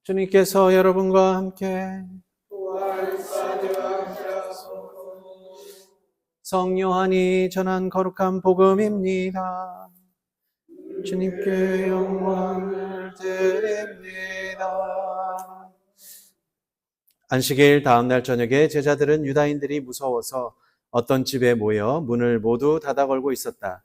주님께서 여러분과 함께 성요한이 전한 거룩한 복음입니다. 주님께 영광을 드립니다. 안식일 다음 날 저녁에 제자들은 유다인들이 무서워서 어떤 집에 모여 문을 모두 닫아 걸고 있었다.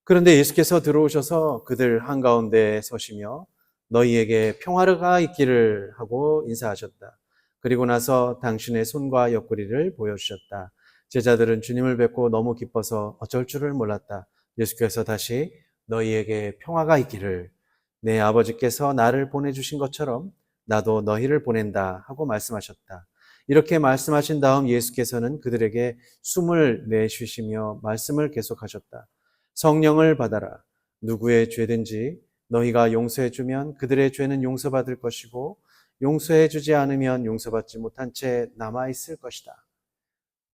그런데 예수께서 들어오셔서 그들 한가운데 서시며 너희에게 평화가 있기를 하고 인사하셨다. 그리고 나서 당신의 손과 옆구리를 보여주셨다. 제자들은 주님을 뵙고 너무 기뻐서 어쩔 줄을 몰랐다. 예수께서 다시 너희에게 평화가 있기를, 내 아버지께서 나를 보내주신 것처럼 나도 너희를 보낸다 하고 말씀하셨다. 이렇게 말씀하신 다음 예수께서는 그들에게 숨을 내쉬시며 말씀을 계속하셨다. 성령을 받아라. 누구의 죄든지 너희가 용서해주면 그들의 죄는 용서받을 것이고 용서해주지 않으면 용서받지 못한 채 남아있을 것이다.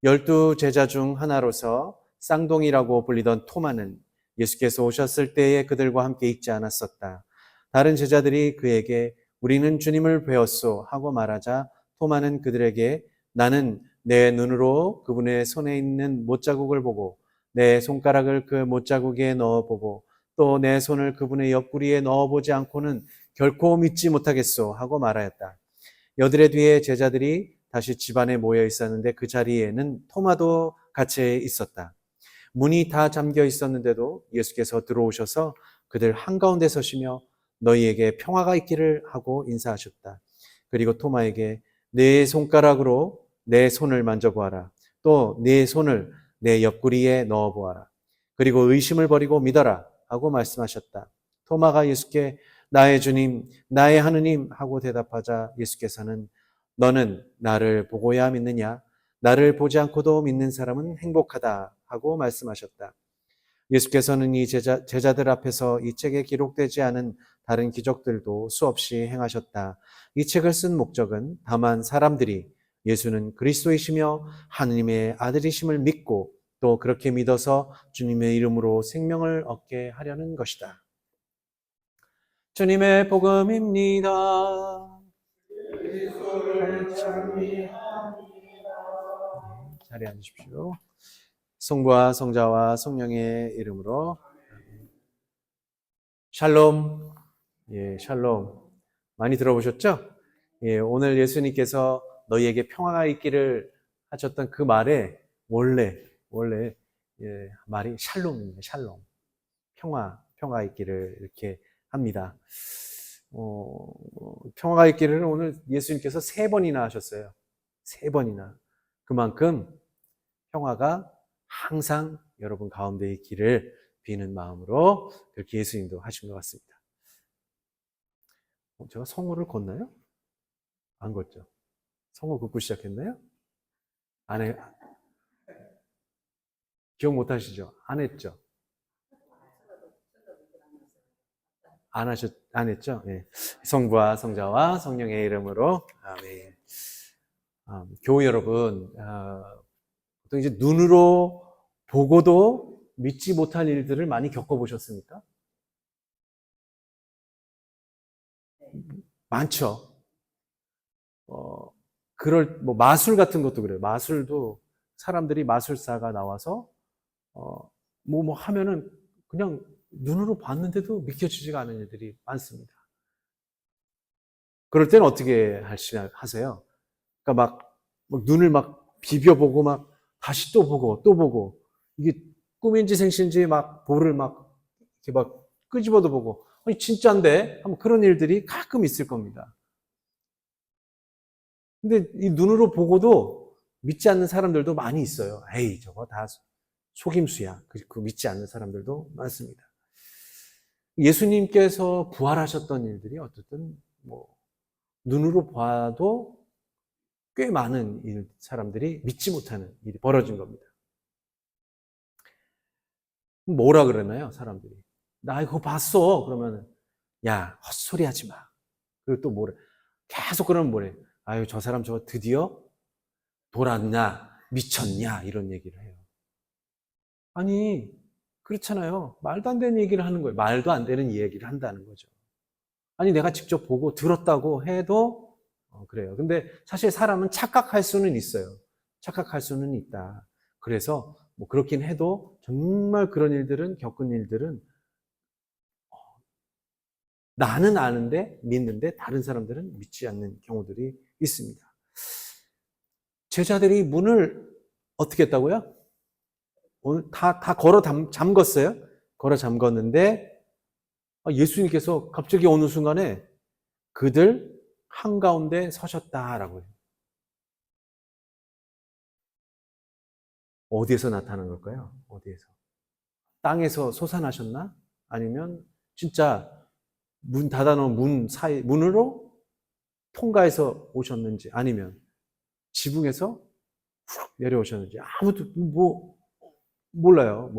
12 제자 중 하나로서 쌍둥이라고 불리던 토마는 예수께서 오셨을 때에 그들과 함께 있지 않았었다. 다른 제자들이 그에게 우리는 주님을 배웠소 하고 말하자 토마는 그들에게 나는 내 눈으로 그분의 손에 있는 못자국을 보고 내 손가락을 그 못자국에 넣어보고 또 내 손을 그분의 옆구리에 넣어보지 않고는 결코 믿지 못하겠소 하고 말하였다. 여드레 뒤에 제자들이 다시 집안에 모여 있었는데 그 자리에는 토마도 같이 있었다. 문이 다 잠겨 있었는데도 예수께서 들어오셔서 그들 한가운데 서시며 너희에게 평화가 있기를 하고 인사하셨다. 그리고 토마에게 내 손가락으로 내 손을 만져보아라. 또 내 손을 내 옆구리에 넣어보아라. 그리고 의심을 버리고 믿어라 하고 말씀하셨다. 토마가 예수께 나의 주님, 나의 하느님 하고 대답하자 예수께서는 너는 나를 보고야 믿느냐? 나를 보지 않고도 믿는 사람은 행복하다 하고 말씀하셨다. 예수께서는 이 제자들 앞에서 이 책에 기록되지 않은 다른 기적들도 수없이 행하셨다. 이 책을 쓴 목적은 다만 사람들이 예수는 그리스도이시며 하느님의 아들이심을 믿고 또 그렇게 믿어서 주님의 이름으로 생명을 얻게 하려는 것이다. 주님의 복음입니다. 자리에 앉으십시오. 성부와 성자와 성령의 이름으로 샬롬. 예, 샬롬. 많이 들어보셨죠? 예, 오늘 예수님께서 너희에게 평화가 있기를 하셨던 그 말에 원래 예, 말이 샬롬입니다. 샬롬. 평화 있기를 이렇게 합니다. 평화가 있기를 오늘 예수님께서 3번이나 하셨어요. 3번이나. 그만큼 평화가 항상 여러분 가운데 있기를 비는 마음으로 그렇게 예수님도 하신 것 같습니다. 제가 성호를 걷나요? 안 걷죠. 성호 걷고 시작했나요? 안 해. 기억 못 하시죠? 안 했죠? 안 했죠? 네. 성부와 성자와 성령의 이름으로 아멘. 교우 여러분, 보통 이제 눈으로 보고도 믿지 못할 일들을 많이 겪어보셨습니까? 많죠. 마술 같은 것도 그래요. 마술도 사람들이 마술사가 나와서, 하면은 그냥 눈으로 봤는데도 믿겨지지가 않은 일들이 많습니다. 그럴 때는 어떻게 하세요? 그러니까 막 눈을 막 비벼보고 막 다시 또 보고 또 보고 이게 꿈인지 생신지 막 볼을 막 이렇게 막 끄집어도 보고 아니 진짜인데 하면 그런 일들이 가끔 있을 겁니다. 근데 이 눈으로 보고도 믿지 않는 사람들도 많이 있어요. 에이 저거 다 속임수야. 그 믿지 않는 사람들도 많습니다. 예수님께서 부활하셨던 일들이 어쨌든 눈으로 봐도 꽤 많은 사람들이 믿지 못하는 일이 벌어진 겁니다. 뭐라 그러나요, 사람들이? 나 이거 봤어. 그러면, 야, 헛소리 하지 마. 그리고 또 뭐래? 계속 그러면 뭐래? 아유, 저 사람 저거 드디어 돌았냐? 미쳤냐? 이런 얘기를 해요. 아니, 그렇잖아요. 말도 안 되는 얘기를 하는 거예요. 말도 안 되는 얘기를 한다는 거죠. 아니, 내가 직접 보고 들었다고 해도 그래요. 근데 사실 사람은 착각할 수는 있어요. 착각할 수는 있다. 그래서 뭐 그렇긴 해도 정말 그런 일들은, 겪은 일들은 나는 아는데 믿는데 다른 사람들은 믿지 않는 경우들이 있습니다. 제자들이 문을 어떻게 했다고요? 오늘 다 걸어 잠궜어요. 걸어 잠궜는데 예수님께서 갑자기 어느 순간에 그들 한가운데 서셨다라고 해요. 어디에서 나타난 걸까요? 어디에서? 땅에서 솟아나셨나? 아니면 진짜 문 닫아놓은 문으로 통과해서 오셨는지, 아니면 지붕에서 훅 내려오셨는지 아무도 몰라요.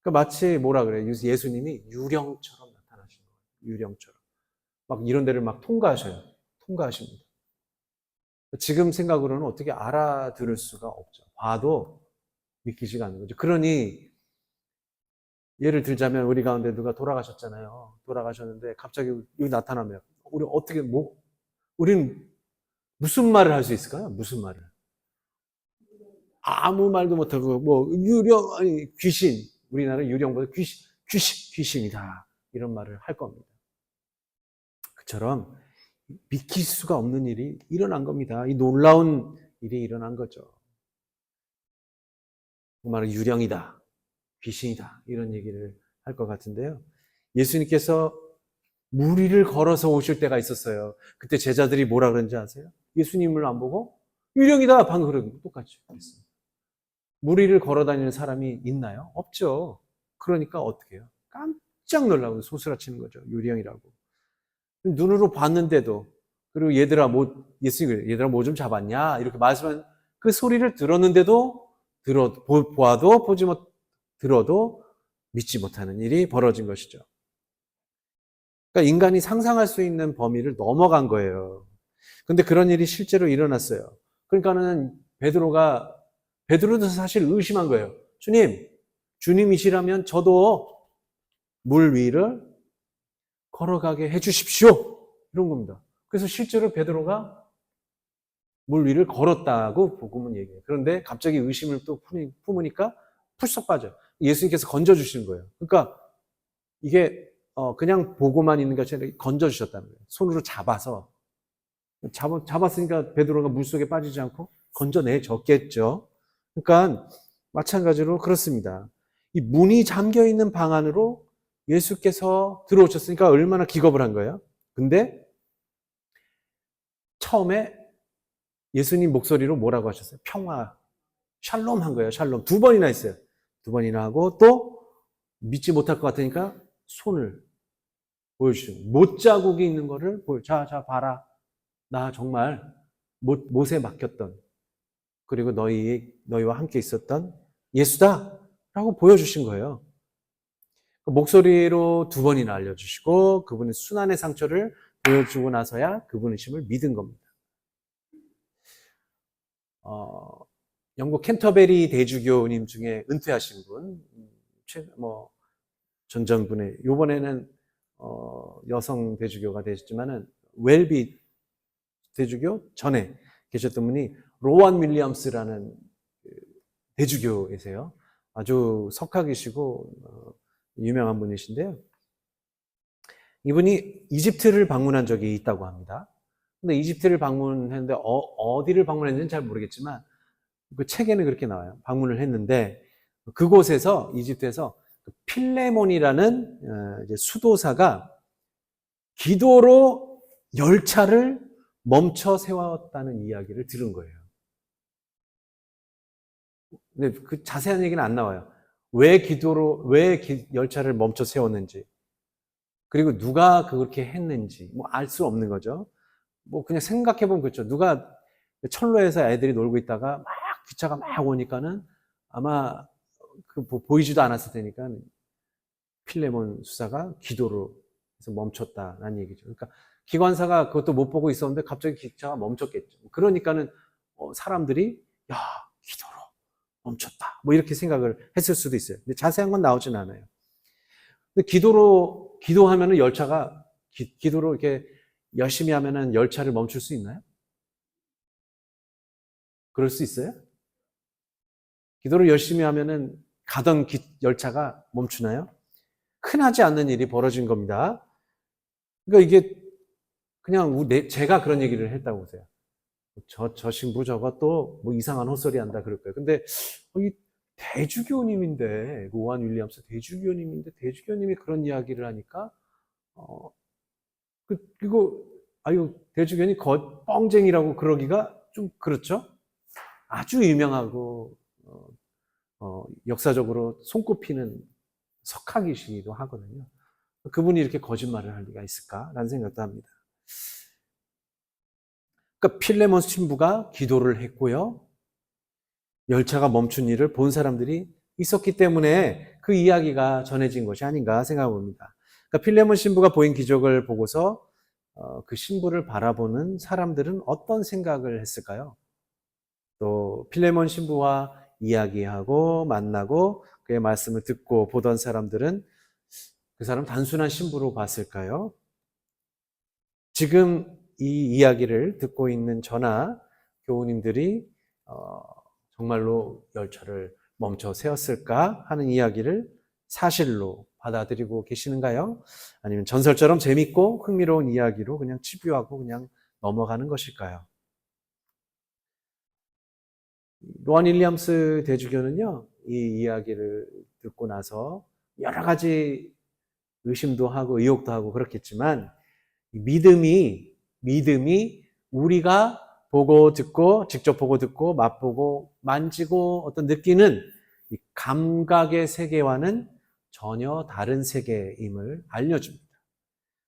그러니까 마치 뭐라 그래요? 예수님이 유령처럼 나타나신 거예요. 유령처럼. 막 이런 데를 막 통과하셔요. 통과하십니다. 지금 생각으로는 어떻게 알아들을 수가 없죠. 봐도 믿기지가 않는 거죠. 그러니 예를 들자면 우리 가운데 누가 돌아가셨잖아요. 돌아가셨는데 갑자기 여기 나타나면 우리 어떻게 우리는 무슨 말을 할 수 있을까요? 무슨 말을? 아무 말도 못하고 뭐 유령 아니 귀신, 우리나라 유령보다 귀신이다 이런 말을 할 겁니다. 그처럼 믿길 수가 없는 일이 일어난 겁니다. 이 놀라운 일이 일어난 거죠. 정말 유령이다, 귀신이다 이런 얘기를 할 것 같은데요. 예수님께서 물 위를 걸어서 오실 때가 있었어요. 그때 제자들이 뭐라 그런지 아세요? 예수님을 안 보고 유령이다 방금 그런 거 똑같이 했습니다. 물 위를 걸어 다니는 사람이 있나요? 없죠. 그러니까 어떻게 해요? 깜짝 놀라고 소스라치는 거죠. 유령이라고. 눈으로 봤는데도, 그리고 얘들아 뭐 좀 잡았냐 이렇게 말씀한 그 소리를 들었는데도 보아도 보지 못 들어도 믿지 못하는 일이 벌어진 것이죠. 그러니까 인간이 상상할 수 있는 범위를 넘어간 거예요. 근데 그런 일이 실제로 일어났어요. 그러니까는 베드로도 사실 의심한 거예요. 주님이시라면 저도 물 위를 걸어가게 해주십시오. 이런 겁니다. 그래서 실제로 베드로가 물 위를 걸었다고 복음은 얘기해요. 그런데 갑자기 의심을 또 품으니까 풀썩 빠져요. 예수님께서 건져주시는 거예요. 그러니까 이게 그냥 보고만 있는 것이 아니라 건져주셨다는 거예요. 손으로 잡았으니까 베드로가 물속에 빠지지 않고 건져내줬겠죠. 그러니까 마찬가지로 그렇습니다. 이 문이 잠겨있는 방 안으로 예수께서 들어오셨으니까 얼마나 기겁을 한 거예요. 근데 처음에 예수님 목소리로 뭐라고 하셨어요? 평화, 샬롬 한 거예요. 샬롬. 2번이나 했어요. 2번이나 하고 또 믿지 못할 것 같으니까 손을 보여주시고 못자국이 있는 거를 자 봐라. 나 정말 못에 맡겼던, 그리고 너희와 함께 있었던 예수다 라고 보여주신 거예요. 목소리로 2번이나 알려주시고 그분의 순환의 상처를 보여주고 나서야 그분이심을 믿은 겁니다. 영국 캔터베리 대주교님 중에 은퇴하신 분, 전전분에 이번에는 여성 대주교가 되셨지만은 웰비 대주교 전에 계셨던 분이 로완 윌리엄스라는 대주교이세요. 아주 석학이시고 유명한 분이신데요. 이분이 이집트를 방문한 적이 있다고 합니다. 근데 이집트를 방문했는데 어디를 방문했는지는 잘 모르겠지만 그 책에는 그렇게 나와요. 방문을 했는데 그곳에서 이집트에서 필레몬이라는 수도사가 기도로 열차를 멈춰 세웠다는 이야기를 들은 거예요. 근데 그 자세한 얘기는 안 나와요. 왜 열차를 멈춰 세웠는지, 그리고 누가 그렇게 했는지 알 수 없는 거죠. 그냥 생각해보면 그렇죠. 누가 철로에서 애들이 놀고 있다가 막 기차가 막 오니까는 아마 보이지도 않았을 테니까 필레몬 수사가 기도로 해서 멈췄다라는 얘기죠. 그러니까 기관사가 그것도 못 보고 있었는데 갑자기 기차가 멈췄겠죠. 그러니까는 사람들이 기도로 멈췄다. 뭐 이렇게 생각을 했을 수도 있어요. 근데 자세한 건 나오진 않아요. 근데 기도하면은 열차가, 기도로 이렇게 열심히 하면은 열차를 멈출 수 있나요? 그럴 수 있어요? 기도를 열심히 하면은 가던 열차가 멈추나요? 흔하지 않는 일이 벌어진 겁니다. 그러니까 이게 그냥 제가 그런 얘기를 했다고 보세요. 저 신부 저거 또 뭐 이상한 헛소리 한다 그럴 거예요. 근데 이 대주교님인데, 로안 윌리엄스 대주교님인데, 대주교님이 그런 이야기를 하니까, 어, 이거, 아유, 대주교님 뻥쟁이라고 그러기가 좀 그렇죠? 아주 유명하고, 역사적으로 손꼽히는 석학이시기도 하거든요. 그분이 이렇게 거짓말을 할 리가 있을까라는 생각도 합니다. 그러니까 필레몬 신부가 기도를 했고요. 열차가 멈춘 일을 본 사람들이 있었기 때문에 그 이야기가 전해진 것이 아닌가 생각해 봅니다. 그러니까 필레몬 신부가 보인 기적을 보고서 그 신부를 바라보는 사람들은 어떤 생각을 했을까요? 또 필레몬 신부와 이야기하고 만나고 그의 말씀을 듣고 보던 사람들은 그 사람 단순한 신부로 봤을까요? 지금 이 이야기를 듣고 있는 저나 교우님들이 정말로 열차를 멈춰 세웠을까 하는 이야기를 사실로 받아들이고 계시는가요? 아니면 전설처럼 재밌고 흥미로운 이야기로 그냥 치부하고 그냥 넘어가는 것일까요? 로안 윌리엄스 대주교는요, 이 이야기를 듣고 나서 여러 가지 의심도 하고 의혹도 하고 그렇겠지만, 믿음이 우리가 보고 듣고, 직접 보고 듣고, 맛보고, 만지고, 어떤 느끼는 이 감각의 세계와는 전혀 다른 세계임을 알려줍니다.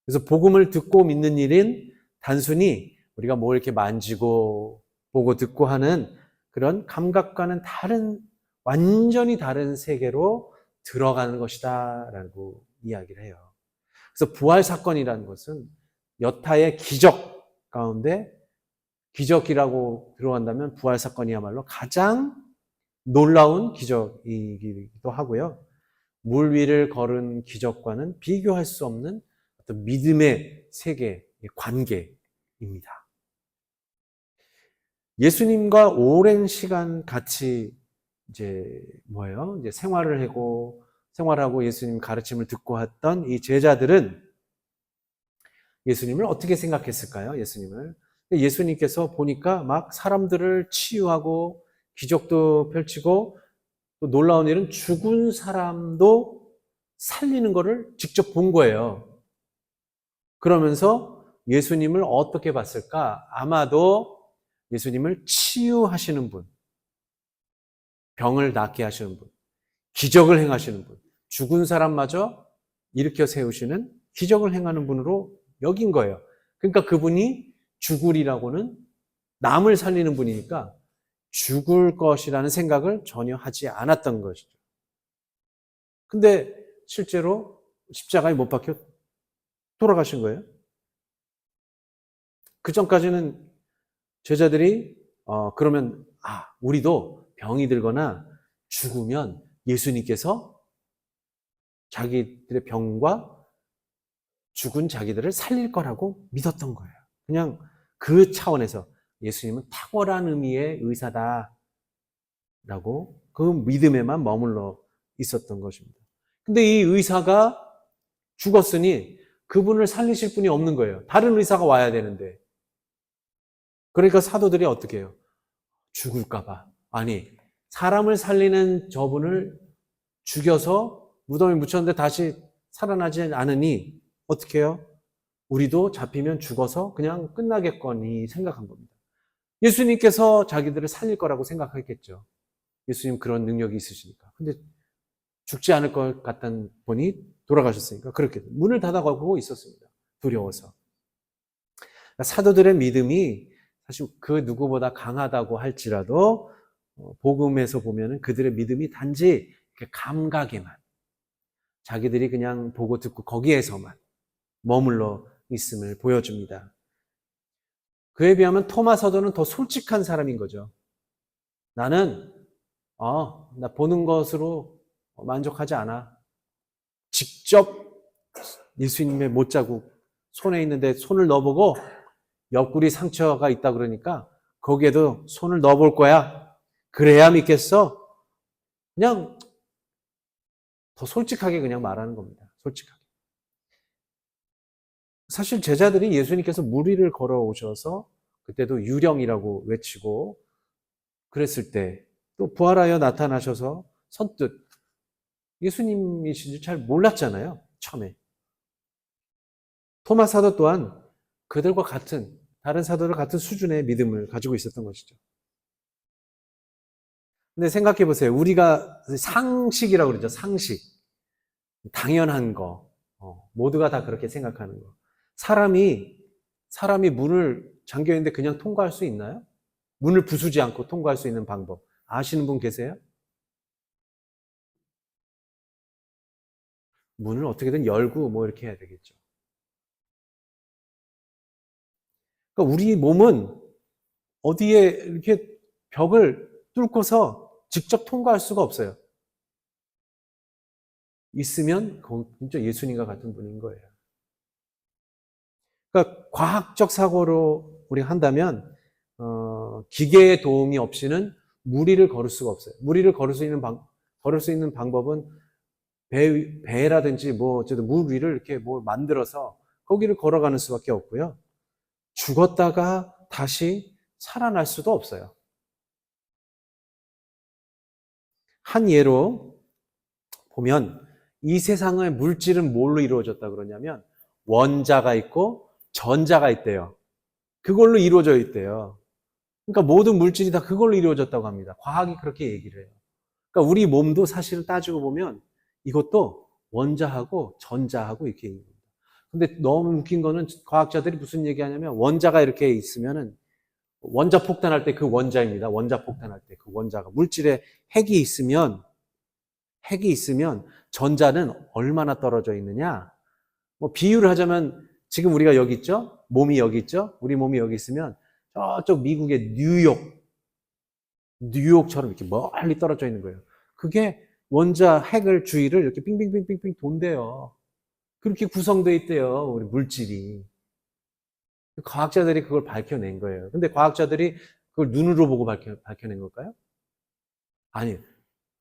그래서 복음을 듣고 믿는 일은 단순히 우리가 뭐 이렇게 만지고, 보고 듣고 하는 그런 감각과는 다른, 완전히 다른 세계로 들어가는 것이다 라고 이야기를 해요. 그래서 부활 사건이라는 것은 여타의 기적 가운데, 기적이라고 들어간다면 부활 사건이야말로 가장 놀라운 기적이기도 하고요. 물 위를 걸은 기적과는 비교할 수 없는 어떤 믿음의 세계의 관계입니다. 예수님과 오랜 시간 같이 이제 생활하고 예수님 가르침을 듣고 했던 이 제자들은 예수님을 어떻게 생각했을까요? 예수님께서 보니까 막 사람들을 치유하고 기적도 펼치고 또 놀라운 일은 죽은 사람도 살리는 것을 직접 본 거예요. 그러면서 예수님을 어떻게 봤을까? 아마도 예수님을 치유하시는 분, 병을 낫게 하시는 분, 기적을 행하시는 분, 죽은 사람마저 일으켜 세우시는 기적을 행하는 분으로 여긴 거예요. 그러니까 그분이 죽으리라고는, 남을 살리는 분이니까 죽을 것이라는 생각을 전혀 하지 않았던 것이죠. 근데 실제로 십자가에 못 박혀 돌아가신 거예요. 그 전까지는 제자들이 그러면 우리도 병이 들거나 죽으면 예수님께서 자기들의 병과 죽은 자기들을 살릴 거라고 믿었던 거예요. 그냥 그 차원에서 예수님은 탁월한 의미의 의사다라고 그 믿음에만 머물러 있었던 것입니다. 근데 이 의사가 죽었으니 그분을 살리실 분이 없는 거예요. 다른 의사가 와야 되는데. 그러니까 사도들이 어떻게 해요? 죽을까봐. 아니, 사람을 살리는 저분을 죽여서 무덤에 묻혔는데 다시 살아나지 않으니 어떻게 해요? 우리도 잡히면 죽어서 그냥 끝나겠거니 생각한 겁니다. 예수님께서 자기들을 살릴 거라고 생각했겠죠. 예수님 그런 능력이 있으시니까. 근데 죽지 않을 것 같던 분이 돌아가셨으니까 그렇게 문을 닫아가고 있었습니다. 두려워서. 사도들의 믿음이 사실 그 누구보다 강하다고 할지라도 복음에서 보면은 그들의 믿음이 단지 감각에만, 자기들이 그냥 보고 듣고 거기에서만 머물러 있음을 보여줍니다. 그에 비하면 토마 사도는 더 솔직한 사람인 거죠. 나는 나 보는 것으로 만족하지 않아. 직접 예수님의 못자국 손에 있는데 손을 넣어보고 옆구리 상처가 있다 그러니까 거기에도 손을 넣어볼 거야. 그래야 믿겠어? 그냥 더 솔직하게 그냥 말하는 겁니다. 솔직하게. 사실 제자들이 예수님께서 무리를 걸어오셔서 그때도 유령이라고 외치고 그랬을 때 또 부활하여 나타나셔서 선뜻 예수님이신 줄 잘 몰랐잖아요. 처음에. 토마 사도 또한 그들과 같은 다른 사도들 같은 수준의 믿음을 가지고 있었던 것이죠. 근데 생각해 보세요. 우리가 상식이라고 그러죠. 상식. 당연한 거. 모두가 다 그렇게 생각하는 거. 사람이 문을 잠겨 있는데 그냥 통과할 수 있나요? 문을 부수지 않고 통과할 수 있는 방법. 아시는 분 계세요? 문을 어떻게든 열고 뭐 이렇게 해야 되겠죠. 그러니까 우리 몸은 어디에 이렇게 벽을 뚫고서 직접 통과할 수가 없어요. 있으면 진짜 예수님과 같은 분인 거예요. 그러니까 과학적 사고로 우리가 한다면 기계의 도움이 없이는 무리를 걸을 수가 없어요. 무리를 걸을 수 있는 방법은 배라든지 뭐 어쨌든 물 위를 이렇게 뭘 만들어서 거기를 걸어가는 수밖에 없고요. 죽었다가 다시 살아날 수도 없어요. 한 예로 보면 이 세상의 물질은 뭘로 이루어졌다 그러냐면 원자가 있고 전자가 있대요. 그걸로 이루어져 있대요. 그러니까 모든 물질이 다 그걸로 이루어졌다고 합니다. 과학이 그렇게 얘기를 해요. 그러니까 우리 몸도 사실은 따지고 보면 이것도 원자하고 전자하고 이렇게 있는 겁니다. 근데 너무 웃긴 거는 과학자들이 무슨 얘기하냐면 원자가 이렇게 있으면은 원자 폭탄할 때 그 원자입니다. 원자 폭탄할 때 그 원자가 물질에 핵이 있으면 전자는 얼마나 떨어져 있느냐? 뭐 비유를 하자면 지금 우리가 여기 있죠? 몸이 여기 있죠? 우리 몸이 여기 있으면 저쪽 미국의 뉴욕처럼 이렇게 멀리 떨어져 있는 거예요. 그게 원자 핵을 주위를 이렇게 빙빙빙빙빙 돈대요. 그렇게 구성되어 있대요. 우리 물질이. 과학자들이 그걸 밝혀낸 거예요. 근데 과학자들이 그걸 눈으로 보고 밝혀낸 걸까요? 아니에요.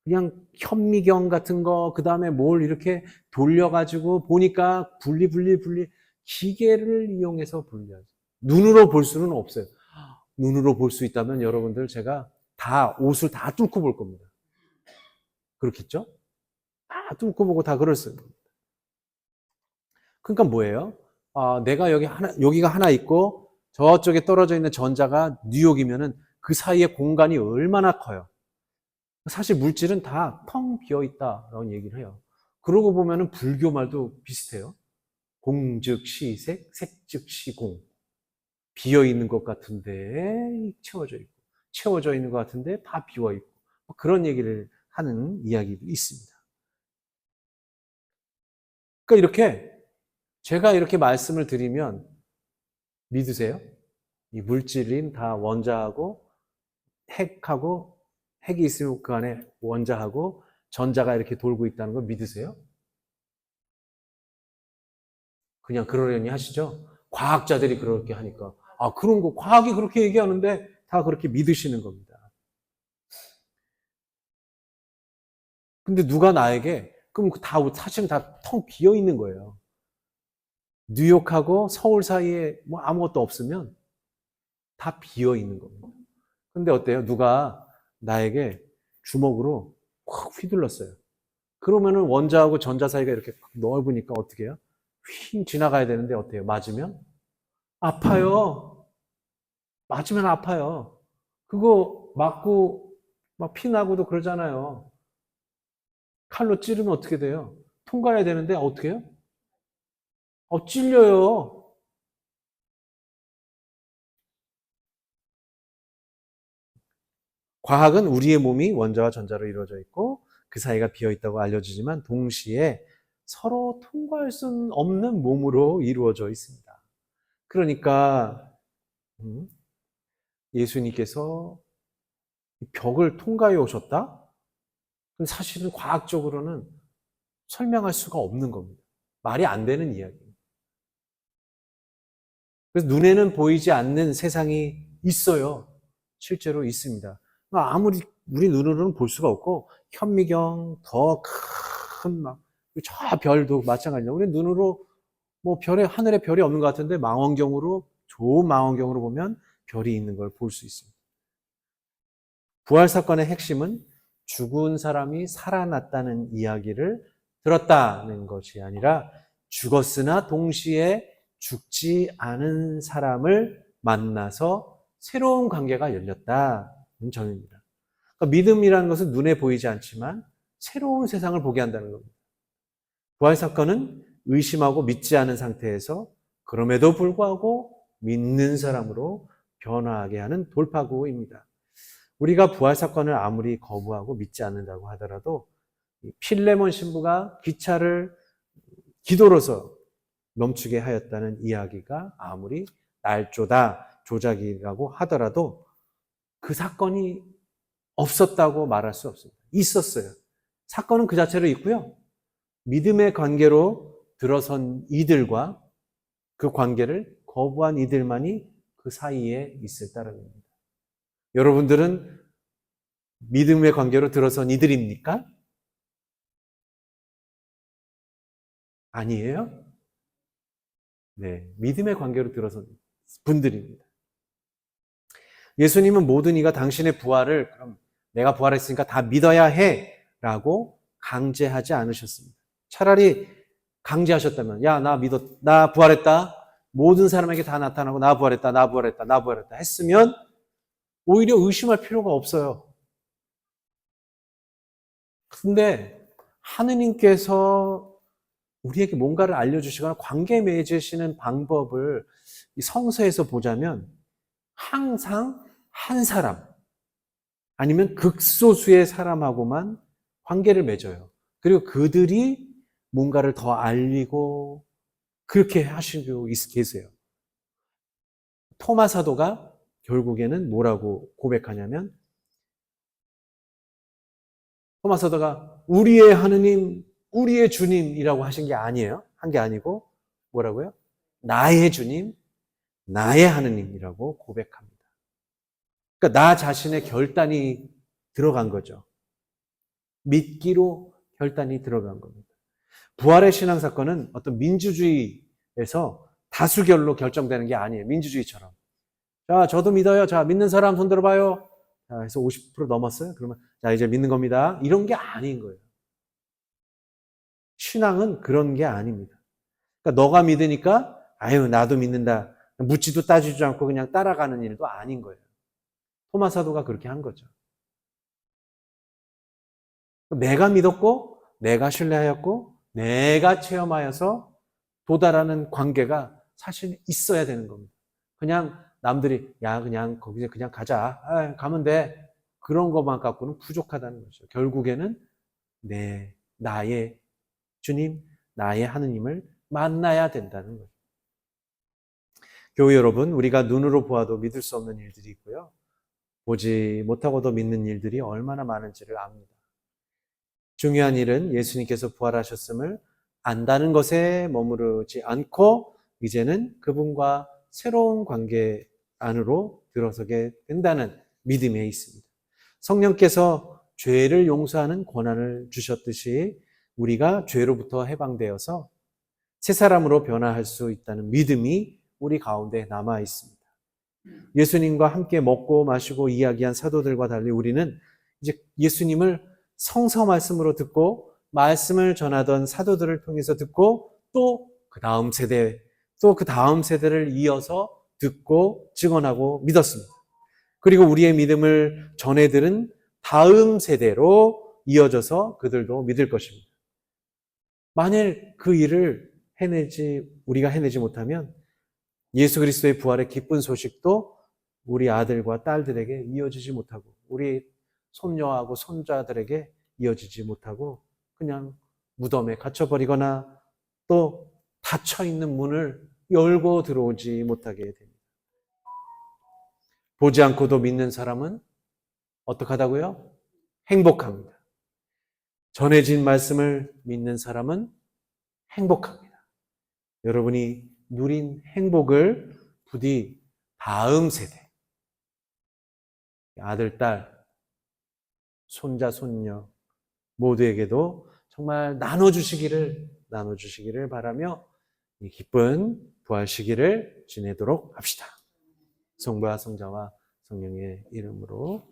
그냥 현미경 같은 거, 그 다음에 뭘 이렇게 돌려가지고 보니까 분리, 기계를 이용해서 분리하죠. 눈으로 볼 수는 없어요. 눈으로 볼 수 있다면 여러분들 제가 옷을 다 뚫고 볼 겁니다. 그렇겠죠? 다 뚫고 보고 다 그럴 수 있습니다. 그러니까 뭐예요? 내가 여기가 하나 있고 저쪽에 떨어져 있는 전자가 뉴욕이면은 그 사이에 공간이 얼마나 커요. 사실 물질은 다 텅 비어 있다라는 얘기를 해요. 그러고 보면은 불교 말도 비슷해요. 공즉 시색, 색즉 시공. 비어 있는 것 같은데 채워져 있는 것 같은데 다 비어 있고 그런 얘기를 하는 이야기도 있습니다. 그러니까 제가 이렇게 말씀을 드리면 믿으세요? 이 물질인 다 원자하고 핵하고 핵이 있으면 그 안에 원자하고 전자가 이렇게 돌고 있다는 걸 믿으세요? 그냥 그러려니 하시죠? 과학자들이 그렇게 하니까. 그런 거, 과학이 그렇게 얘기하는데 다 그렇게 믿으시는 겁니다. 근데 누가 나에게, 그럼 사실은 다 텅 비어 있는 거예요. 뉴욕하고 서울 사이에 뭐 아무것도 없으면 다 비어 있는 겁니다. 근데 어때요? 누가 나에게 주먹으로 확 휘둘렀어요. 그러면은 원자하고 전자 사이가 이렇게 넓으니까 어떻게 해요? 휙 지나가야 되는데 어때요? 맞으면? 아파요. 맞으면 아파요. 그거 맞고 막 피 나고도 그러잖아요. 칼로 찌르면 어떻게 돼요? 통과해야 되는데 어떻게 해요? 찔려요. 과학은 우리의 몸이 원자와 전자로 이루어져 있고 그 사이가 비어 있다고 알려주지만 동시에 서로 통과할 수 없는 몸으로 이루어져 있습니다. 그러니까 예수님께서 벽을 통과해 오셨다? 근데 사실은 과학적으로는 설명할 수가 없는 겁니다. 말이 안 되는 이야기예요. 그래서 눈에는 보이지 않는 세상이 있어요. 실제로 있습니다. 아무리 우리 눈으로는 볼 수가 없고, 현미경 더 큰 저 별도 마찬가지입니다. 우리 눈으로 뭐 하늘에 별이 없는 것 같은데 망원경으로, 좋은 망원경으로 보면 별이 있는 걸 볼 수 있습니다. 부활 사건의 핵심은 죽은 사람이 살아났다는 이야기를 들었다는 것이 아니라 죽었으나 동시에 죽지 않은 사람을 만나서 새로운 관계가 열렸다는 점입니다. 그러니까 믿음이라는 것은 눈에 보이지 않지만 새로운 세상을 보게 한다는 겁니다. 부활 사건은 의심하고 믿지 않은 상태에서 그럼에도 불구하고 믿는 사람으로 변화하게 하는 돌파구입니다. 우리가 부활 사건을 아무리 거부하고 믿지 않는다고 하더라도 필레몬 신부가 기차를 기도로서 멈추게 하였다는 이야기가 아무리 날조다 조작이라고 하더라도 그 사건이 없었다고 말할 수 없습니다. 있었어요. 사건은 그 자체로 있고요. 믿음의 관계로 들어선 이들과 그 관계를 거부한 이들만이 그 사이에 있을 따름입니다. 여러분들은 믿음의 관계로 들어선 이들입니까? 아니에요? 네, 믿음의 관계로 들어선 분들입니다. 예수님은 모든 이가 당신의 부활을 그럼 내가 부활했으니까 다 믿어야 해 라고 강제하지 않으셨습니다. 차라리 강제하셨다면 야, 나 부활했다. 모든 사람에게 다 나타나고 나 부활했다. 나 부활했다. 나 부활했다 했으면 오히려 의심할 필요가 없어요. 근데 하느님께서 우리에게 뭔가를 알려주시거나 관계 맺으시는 방법을 이 성서에서 보자면 항상 한 사람 아니면 극소수의 사람하고만 관계를 맺어요. 그리고 그들이 뭔가를 더 알리고 그렇게 하시고 계세요. 토마 사도가 결국에는 뭐라고 고백하냐면 토마 사도가 우리의 하느님, 우리의 주님이라고 하신 게 아니에요. 한 게 아니고 뭐라고요? 나의 주님, 나의 하느님이라고 고백합니다. 그러니까 나 자신의 결단이 들어간 거죠. 믿기로 결단이 들어간 겁니다. 부활의 신앙 사건은 어떤 민주주의에서 다수결로 결정되는 게 아니에요. 민주주의처럼. 자, 저도 믿어요. 자, 믿는 사람 손 들어봐요. 자, 해서 50% 넘었어요. 그러면 자, 이제 믿는 겁니다. 이런 게 아닌 거예요. 신앙은 그런 게 아닙니다. 그러니까 너가 믿으니까 아유, 나도 믿는다. 묻지도 따지지 않고 그냥 따라가는 일도 아닌 거예요. 토마 사도가 그렇게 한 거죠. 내가 믿었고, 내가 신뢰하였고, 내가 체험하여서 도달하는 관계가 사실 있어야 되는 겁니다. 그냥 남들이 야 그냥 거기서 그냥 가자. 가면 돼. 그런 것만 갖고는 부족하다는 거죠. 결국에는 나의 주님, 나의 하느님을 만나야 된다는 거죠. 교회 여러분, 우리가 눈으로 보아도 믿을 수 없는 일들이 있고요. 보지 못하고도 믿는 일들이 얼마나 많은지를 압니다. 중요한 일은 예수님께서 부활하셨음을 안다는 것에 머무르지 않고 이제는 그분과 새로운 관계 안으로 들어서게 된다는 믿음에 있습니다. 성령께서 죄를 용서하는 권한을 주셨듯이 우리가 죄로부터 해방되어서 새 사람으로 변화할 수 있다는 믿음이 우리 가운데 남아 있습니다. 예수님과 함께 먹고 마시고 이야기한 사도들과 달리 우리는 이제 예수님을 성서 말씀으로 듣고 말씀을 전하던 사도들을 통해서 듣고 또 그 다음 세대 또 그 다음 세대를 이어서 듣고 증언하고 믿었습니다. 그리고 우리의 믿음을 전해들은 다음 세대로 이어져서 그들도 믿을 것입니다. 만일 그 일을 우리가 해내지 못하면 예수 그리스도의 부활의 기쁜 소식도 우리 아들과 딸들에게 이어지지 못하고 우리 손녀하고 손자들에게 이어지지 못하고 그냥 무덤에 갇혀버리거나 또 닫혀있는 문을 열고 들어오지 못하게 됩니다. 보지 않고도 믿는 사람은 어떡하다고요? 행복합니다. 전해진 말씀을 믿는 사람은 행복합니다. 여러분이 누린 행복을 부디 다음 세대, 아들, 딸, 손자, 손녀 모두에게도 정말 나눠주시기를 바라며 이 기쁜 부활 시기를 지내도록 합시다. 성부와 성자와 성령의 이름으로